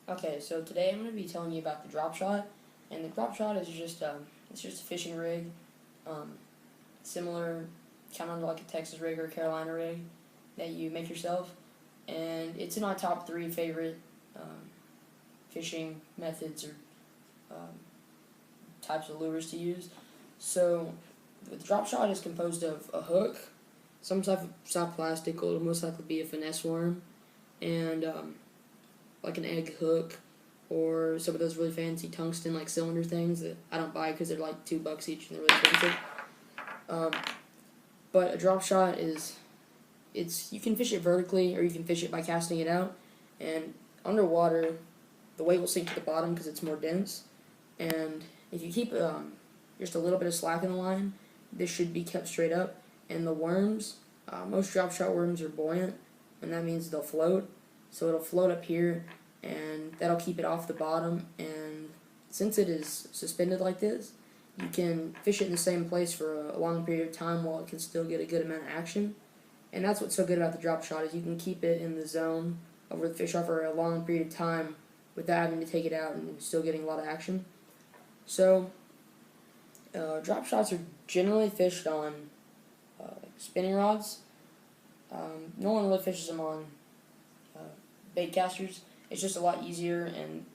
Okay, so today I'm going to be telling you about the drop shot, and the drop shot is just it's just a fishing rig, um, similar, kind of like a Texas rig or a Carolina rig that you make yourself, and it's in my top three favorite fishing methods or um, types of lures to use. So the drop shot is composed of a hook, some type of soft plastic, or it'll most likely be a finesse worm, and like an egg hook, or some of those really fancy tungsten like cylinder things that I don't buy because they're like $2 each and they're really expensive. Um, but a drop shot is you can fish it vertically or you can fish it by casting it out, and underwater the weight will sink to the bottom because it's more dense, and if you keep just a little bit of slack in the line, this should be kept straight up. And the worms, most drop shot worms are buoyant, and that means they'll float. So it'll float up here, and that'll keep it off the bottom. And since it is suspended like this, you can fish it in the same place for a long period of time while it can still get a good amount of action. And that's what's so good about the drop shot, is you can keep it in the zone of where the fish are for a long period of time without having to take it out and still getting a lot of action. So drop shots are generally fished on spinning rods. No one really fishes them on bait casters. It's just a lot easier, and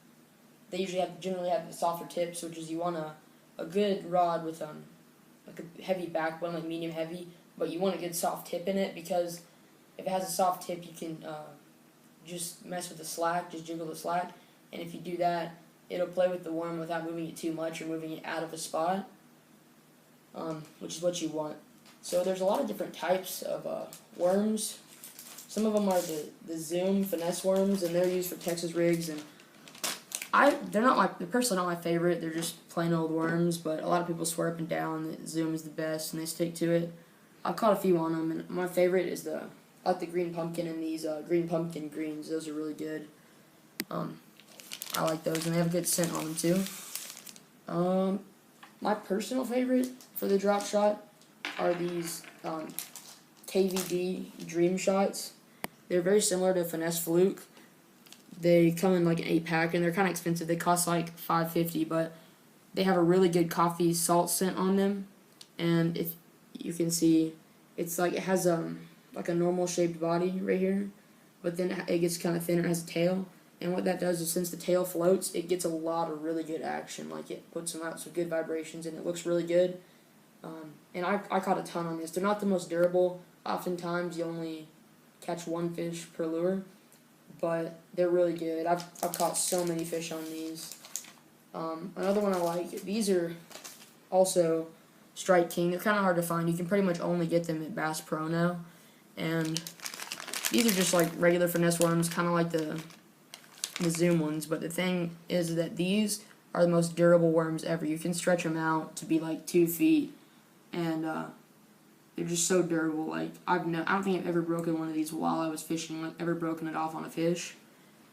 they usually generally have the softer tips, which is you want a good rod with like a heavy backbone, like medium heavy, but you want a good soft tip in it, because if it has a soft tip, you can just mess with the slack, just jiggle the slack, and if you do that, it'll play with the worm without moving it too much or moving it out of a spot, which is what you want. So there's a lot of different types of worms. Some of them are the Zoom finesse worms, and they're used for Texas rigs, and they're personally not my favorite. They're just plain old worms, but a lot of people swear up and down that Zoom is the best, and they stick to it. I've caught a few on them, and my favorite is I like the green pumpkin and these green pumpkin greens. Those are really good. I like those, and they have a good scent on them too. My personal favorite for the drop shot are these KVD Dream Shots. They're very similar to Finesse Fluke. They come in like an 8-pack, and they're kind of expensive. They cost like $5.50, but they have a really good coffee salt scent on them. And if you can see, it's like it has like a normal shaped body right here, but then it gets kind of thinner, it has a tail. And what that does is, since the tail floats, it gets a lot of really good action. Like, it puts them out some good vibrations, and it looks really good. And I caught a ton on this. They're not the most durable. Oftentimes, you only catch one fish per lure, but they're really good. I've caught so many fish on these. Another one I like, these are also Strike King. They're kind of hard to find. You can pretty much only get them at Bass Pro now. And these are just like regular finesse worms, kind of like the Zoom ones. But the thing is that these are the most durable worms ever. You can stretch them out to be like 2 feet, and they're just so durable. Like, I don't think I've ever broken one of these while I was fishing, like ever broken it off on a fish.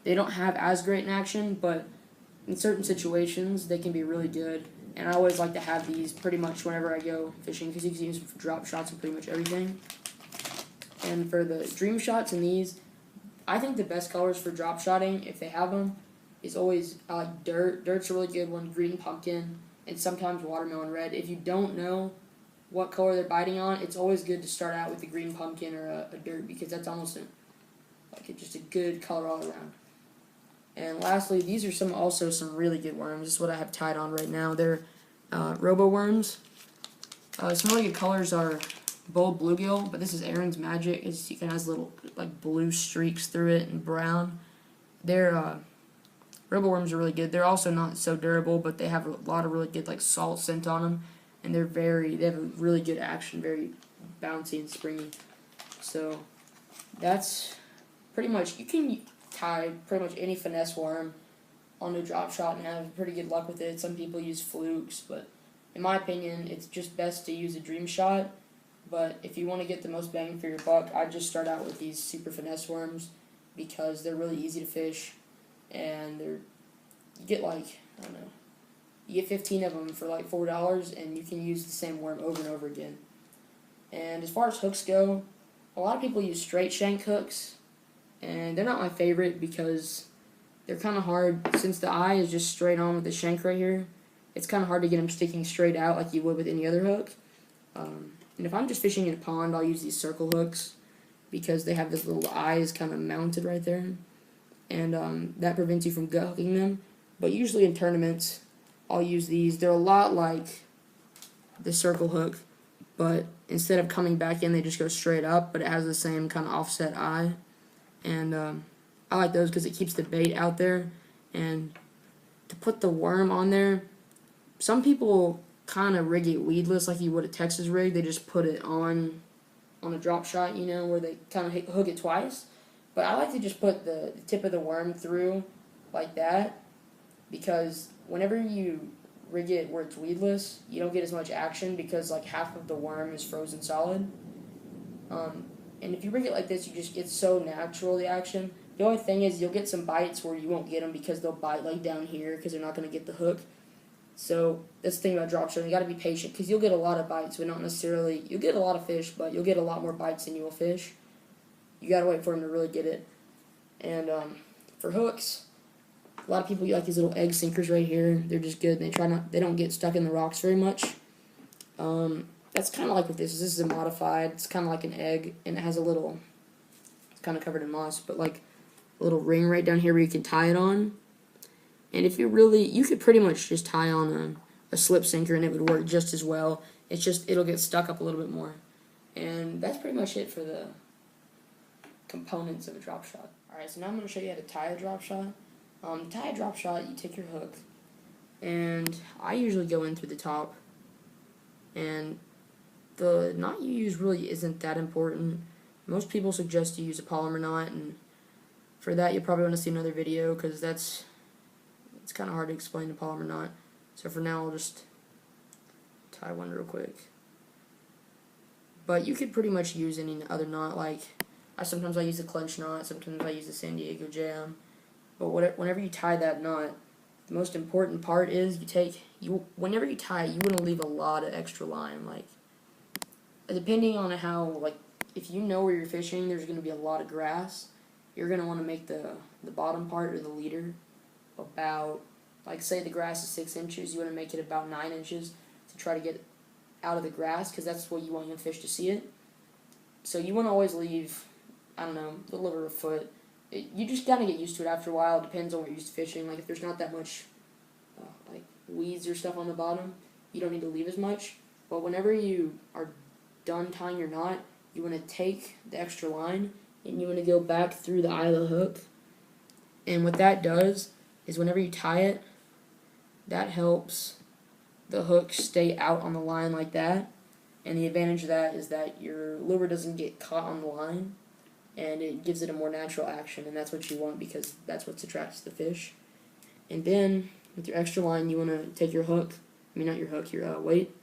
They don't have as great an action, but in certain situations they can be really good. And I always like to have these pretty much whenever I go fishing, because you can use them for drop shots and pretty much everything. And for the Dream Shots and these, I think the best colors for drop shotting, if they have them, is always, I like dirt. Dirt's a really good one, green pumpkin, and sometimes watermelon red. If you don't know what color they're biting on, it's always good to start out with the green pumpkin or a dirt, because that's almost just a good color all around. And lastly, these are some really good worms. This is what I have tied on right now. They're robo worms. Some really good colors are bold bluegill, but this is Aaron's Magic. It has little like blue streaks through it and brown. They're robo worms are really good. They're also not so durable, but they have a lot of really good like salt scent on them, and they have a really good action, very bouncy and springy. So that's pretty much, you can tie pretty much any finesse worm on a drop shot and have pretty good luck with it. Some people use flukes, but in my opinion, it's just best to use a Dream Shot. But if you want to get the most bang for your buck, I'd just start out with these super finesse worms, because they're really easy to fish, and you get like, I don't know, you get 15 of them for like $4, and you can use the same worm over and over again. And as far as hooks go, a lot of people use straight shank hooks, and they're not my favorite because they're kind of hard, since the eye is just straight on with the shank right here. It's kind of hard to get them sticking straight out like you would with any other hook. And if I'm just fishing in a pond, I'll use these circle hooks because they have this little eyes kind of mounted right there, and that prevents you from gut hooking them. But usually in tournaments, I'll use these. They're a lot like the circle hook, but instead of coming back in, they just go straight up, but it has the same kind of offset eye. And I like those because it keeps the bait out there. And to put the worm on there, some people kind of rig it weedless like you would a Texas rig. They just put it on a drop shot, you know, where they kind of hook it twice. But I like to just put the tip of the worm through like that, because whenever you rig it where it's weedless, you don't get as much action because like half of the worm is frozen solid. And if you rig it like this, it's so natural, the action. The only thing is you'll get some bites where you won't get them because they'll bite like down here because they're not going to get the hook. So that's the thing about drop shotting. You got to be patient because you'll get a lot of bites, but not necessarily. You'll get a lot of fish, but you'll get a lot more bites than you will fish. You got to wait for them to really get it. And for hooks, a lot of people like these little egg sinkers right here. They're just good. They don't get stuck in the rocks very much. That's kind of like what this is. This is a modified. It's kind of like an egg, and it has a little. It's kind of covered in moss, but like a little ring right down here where you can tie it on. And if you could pretty much just tie on a slip sinker and it would work just as well. It's just, it'll get stuck up a little bit more. And that's pretty much it for the components of a drop shot. Alright, so now I'm going to show you how to tie a drop shot. To tie a drop shot, you take your hook, and I usually go in through the top. And the knot you use really isn't that important. Most people suggest you use a polymer knot, and for that you'll probably want to see another video because it's kind of hard to explain the polymer knot. So for now I'll just tie one real quick. But you could pretty much use any other knot. Like sometimes I use the clench knot, sometimes I use the San Diego jam. But whenever you tie that knot, the most important part is whenever you tie it, you want to leave a lot of extra line. Like depending on if you know where you're fishing, there's going to be a lot of grass. You're going to want to make the bottom part or the leader about, like say the grass is 6 inches, you want to make it about 9 inches to try to get out of the grass because that's what you want your fish to see it. So you want to always leave, I don't know, a little over a foot. You just got to get used to it after a while. It depends on what you're used to fishing. Like if there's not that much like weeds or stuff on the bottom, you don't need to leave as much. But whenever you are done tying your knot, you want to take the extra line and you want to go back through the eye of the hook. And what that does is whenever you tie it, that helps the hook stay out on the line like that. And the advantage of that is that your lure doesn't get caught on the line, and it gives it a more natural action, and that's what you want because that's what attracts the fish. And then with your extra line, you want to take your hook, your weight,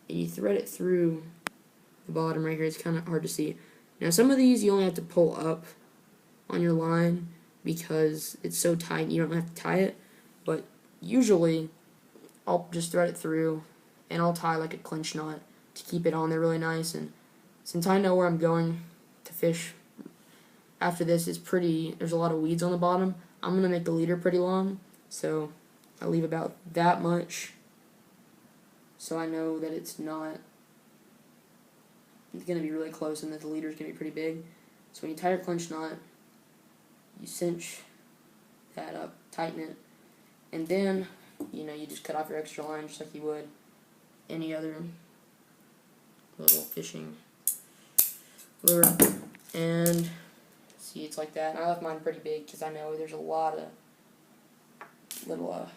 and you thread it through the bottom right here. It's kind of hard to see. Now some of these you only have to pull up on your line because it's so tight you don't have to tie it, but usually I'll just thread it through and I'll tie like a clinch knot to keep it on there really nice. And since I know where I'm going to fish after this there's a lot of weeds on the bottom, I'm going to make the leader pretty long, so I leave about that much so I know that it's going to be really close and that the leader is going to be pretty big. So when you tie your clinch knot, you cinch that up, tighten it, and then you just cut off your extra line just like you would any other little fishing lure. And see, it's like that. And I left mine pretty big because I know there's a lot of little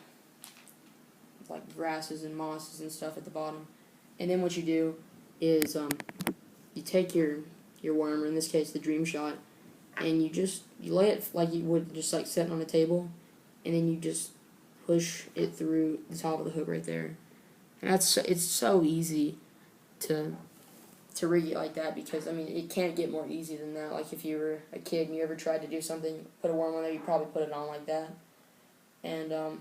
like grasses and mosses and stuff at the bottom. And then what you do is you take your worm, or in this case the dream shot, and you lay it like you would just like sitting on a table, and then you just push it through the top of the hook right there. And it's so easy to rig it like that because it can't get more easy than that. Like if you were a kid and you ever tried to do something, put a worm on there, you probably put it on like that. And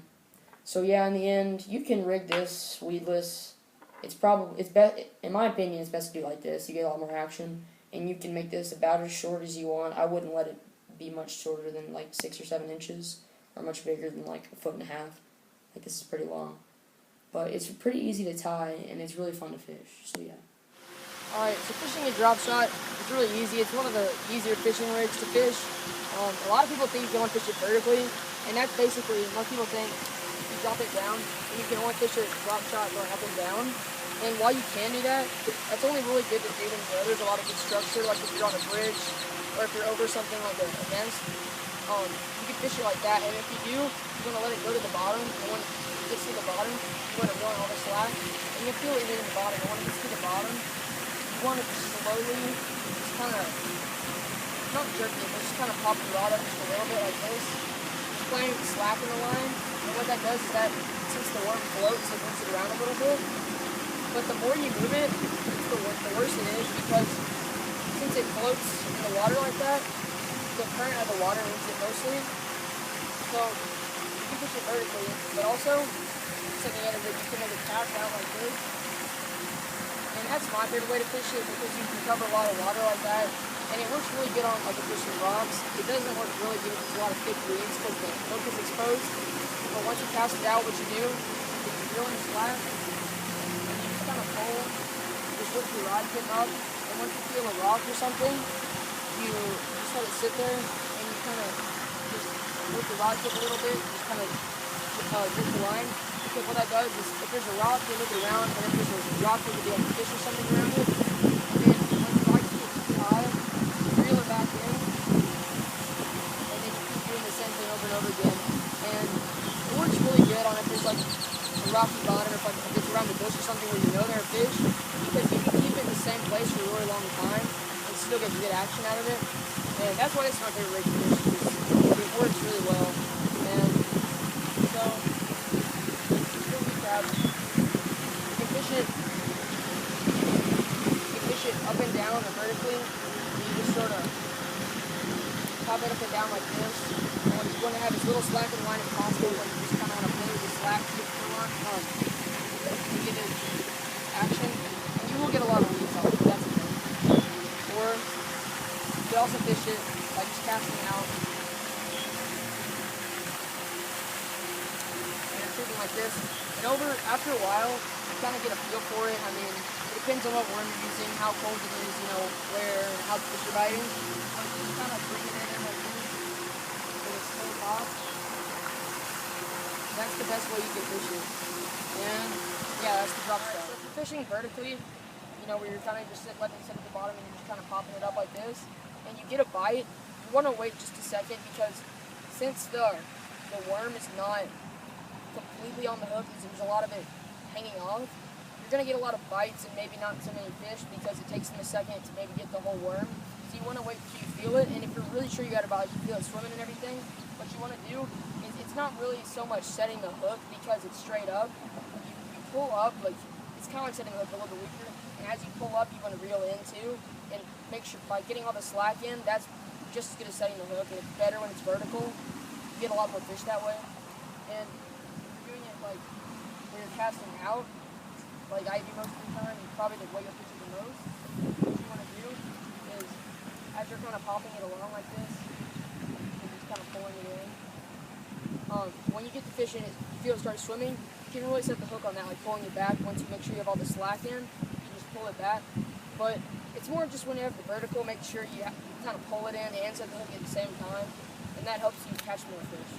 so yeah, in the end, you can rig this weedless. It's best, in my opinion, it's best to do it like this. You get a lot more action, and you can make this about as short as you want. I wouldn't let it be much shorter than like 6 or 7 inches. are much bigger than like 1.5 feet. Like this is pretty long. But it's pretty easy to tie, and it's really fun to fish. So yeah. Alright, so fishing a drop shot is really easy. It's one of the easier fishing rigs to fish. A lot of people think you can only fish it vertically, and that's basically, most people think you drop it down, and you can only fish a drop shot going up and down. And while you can do that, that's only really good to do when there's a lot of good structure, like if you're on a bridge, or if you're over something like a nest. You can fish it like that, and if you do, you're going to let it go to the bottom, and when it gets to the bottom, you want to run all the slack, and you'll feel it hitting the bottom, and when it gets to the bottom, you want to slowly, just kind of, not jerk it, but just kind of pop the rod up just a little bit like this, just playing slack in the line, and what that does is that, since the worm floats, it moves it around a little bit, but the more you move it, the worse it is, because since it floats in the water like that, the current of the water moves it mostly, so you can fish it vertically, but also, something other that you can make it cast out like this, and that's my favorite way to fish it, because you can cover a lot of water like that, and it works really good on like if there's some rocks. It doesn't work really good if there's a lot of thick weeds, because the hook is exposed, but once you cast it out, what you do, is you drill in slack, and you just kind of pull, just lift your rod tip up, and once you feel a rock or something, you just let it sit there, and you kind of just lift the rod tip a little bit, just kind of grip the line, because what that does is, if there's a rock, you look around, and if there's a rock, you could be able to fish or something around it, and then once the rock gets too high, you reel it back in, and then you keep doing the same thing over and over again, and it works really good on if there's like a rocky bottom, or if it's around the bush or something where you know there are fish, because you can keep it in the same place for a really long time, and still get good action out of it, and that's why it's my favorite rig to fish, because it works really well, and so, still recap, you can fish it up and down or vertically, and you just sort of pop it up and down like this, and you want to have as little slack in the line as possible, but you just kind of want to play with the slack to get the line, to get it action, and you will get a lot of weeds on it, that's the thing. Or, you can also fish it by just casting out, like this, and after a while, you kind of get a feel for it. I mean, it depends on what worm you're using, how cold it is, you know, where, how the fish are biting. But just kind of bring it in like this, with a slow pop. That's the best way you can fish it. And, yeah, that's the drop shot. So if you're fishing vertically, you know, where you're kind of just letting it sit at the bottom and you're just kind of popping it up like this, and you get a bite, you want to wait just a second, because since the worm is not completely on the hook, there's a lot of it hanging off, you're going to get a lot of bites and maybe not so many fish, because it takes them a second to maybe get the whole worm. So you want to wait till you feel it, and if you're really sure you got a bite, you feel it swimming and everything, what you want to do is, it's not really so much setting the hook because it's straight up. You pull up, like, it's kind of like setting the hook a little bit weaker, and as you pull up, you want to reel in too, and make sure, by getting all the slack in, that's just as good as setting the hook, and it's better when it's vertical. You get a lot more fish that way, and like when you're casting out, like I do most of the time, and probably the way you'll fish it the most, what you want to do is, as you're kind of popping it along like this, and just kind of pulling it in, when you get the fish in it, you feel it start swimming, you can really set the hook on that, like pulling it back. Once you make sure you have all the slack in, you just pull it back. But it's more just when you have the vertical, make sure you kind of pull it in and set the hook at the same time, and that helps you catch more fish.